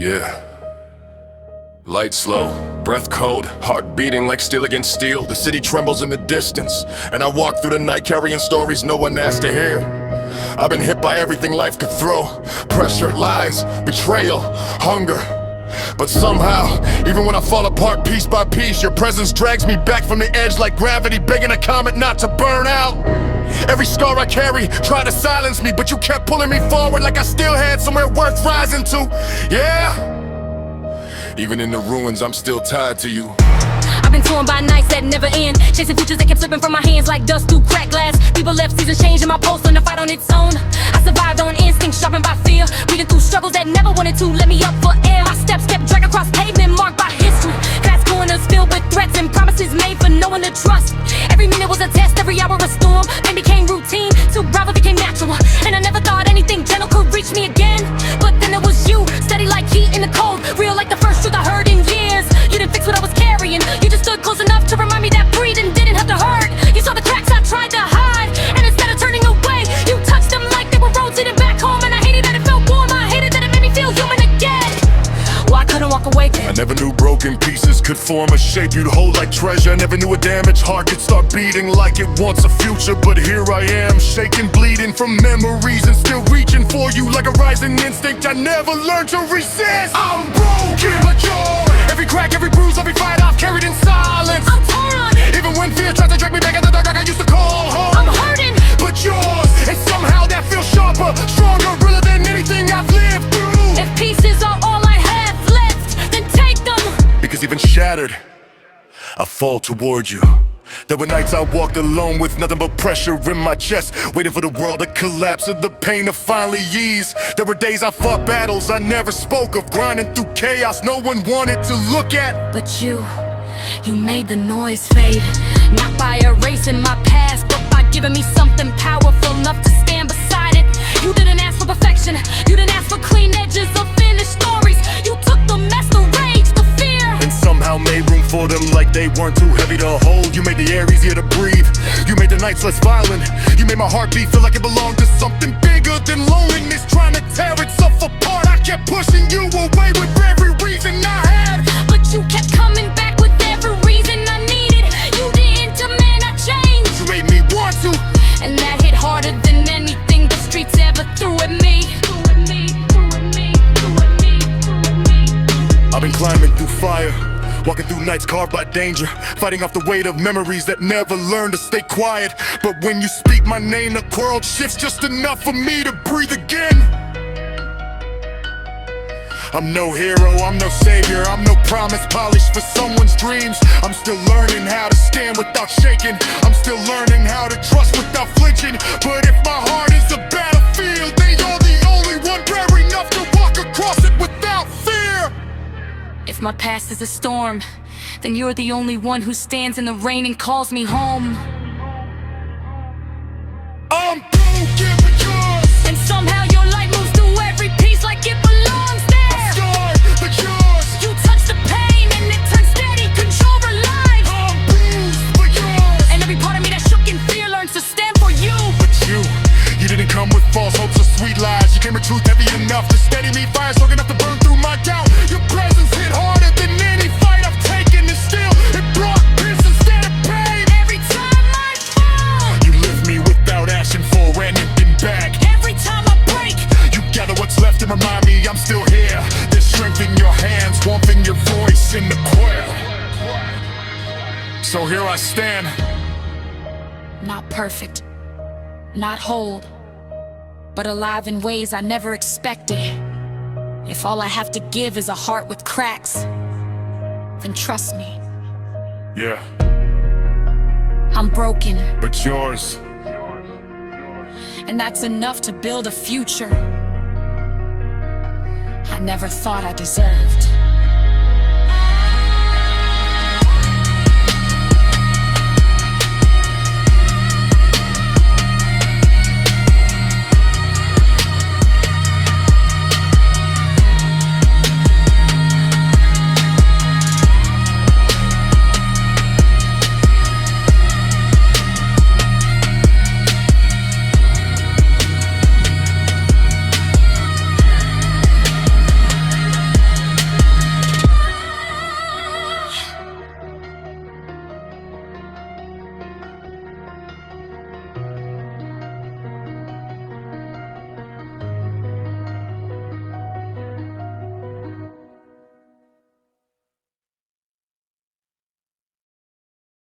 Yeah. Light slow, breath cold, heart beating like steel against steel. The city trembles in the distance, and I walk through the night carrying stories no one asked to hear. I've been hit by everything life could throw. Pressure, lies, betrayal, hunger. But somehow, even when I fall apart piece by piece, your presence drags me back from the edge like gravity, begging a comet not to burn out. Every scar I carry tried to silence me, but you kept pulling me forward like I still had somewhere worth rising to. Yeah. Even in the ruins, I'm still tied to you. I've been torn by nights that never end, chasing futures that kept slipping from my hands like dust through cracked glass. People left, seasons changed, and my pulse learned to fight on its own. I survived on instinct, sharpened by fear, reading through struggles that never wanted to let me up for air. My steps kept dragging across pavement marked by history, glass corners filled with threats and promises made for no one to trust. Every minute was a test, every hour a storm. Pain became routine, till rival became natural, and I never thought anything gentle could reach me again. But then it was you, steady like heat in the cold, real like the first truth I heard in years. You didn't fix what I was carrying, you just stood close enough to remind me that breathing didn't have to hurt. You saw the cracks I tried to hide, and instead of turning away, you touched them like they were roads leading back home. And I hated that it felt warm, I hated that it made me feel human again. Well, I couldn't walk away then. I never knew broken pieces could form a shape you'd hold like treasure. Never knew a damaged heart could start beating like it wants a future. But here I am, shaking, bleeding from memories, and still reaching for you like a rising instinct I never learned to resist. I'm broken, but you're every crack, every bruise, every fight I've carried in silence. I'm torn, even when fear tries to drag me back in the dark like I used to call home. I'm hurting, but yours, and somehow that feels sharper, stronger, realer than anything I've lived through. if pieces are all I have left, then take them. Because even shattered, I fall toward you. There were nights I walked alone with nothing but pressure in my chest, waiting for the world to collapse and the pain to finally ease. There were days I fought battles I never spoke of, grinding through chaos no one wanted to look at. But you made the noise fade, not by erasing my past, but by giving me something powerful enough to stand beside it. You didn't ask for perfection, you didn't ask for clean edges or finished stories. You took the mess, the rage, the fear, and somehow made room for them like they weren't too heavy to hold. You made the air easier to breathe, you made the nights less violent. You made my heartbeat feel like it belonged to something bigger than loneliness trying to tear itself apart. I kept pushing you away with every reason I had, but you kept coming back with every reason I needed. You didn't demand I change, you made me want to, and that hit harder than anything the streets ever threw at me. I've been climbing through fire, walking through nights carved by danger, fighting off the weight of memories that never learned to stay quiet. But when you speak my name, the world shifts just enough for me to breathe again. I'm no hero, I'm no savior, I'm no promise polished for someone's dreams. I'm still learning how to stand without shaking, I'm still learning how to trust without flinching. But if my heart is a battlefield, then you're the only one brave enough to walk across it without fear. If my past is a storm, then you're the only one who stands in the rain and calls me home. I'm broken but yours, and somehow your light moves through every piece like it belongs there. I'm scarred but yours, you touch the pain and it turns steady, control our lives. I'm bruised but yours, and every part of me that shook in fear learns to stand for you. But you didn't come with false hopes or sweet lies. You came with truth heavy enough to steady me, fire strong enough to burn through my doubt. Your presence hit harder than any fight I've taken, and still it brought peace instead of pain. Every time I fall, you lift me without asking for anything back. every time I break, you gather what's left and remind me I'm still here. There's strength in your hands, warmth in your voice in the choir. So here I stand, not perfect, not whole, but alive in ways I never expected. If all I have to give is a heart with cracks, then trust me, yeah, I'm broken, but yours, and that's enough to build a future I never thought I deserved.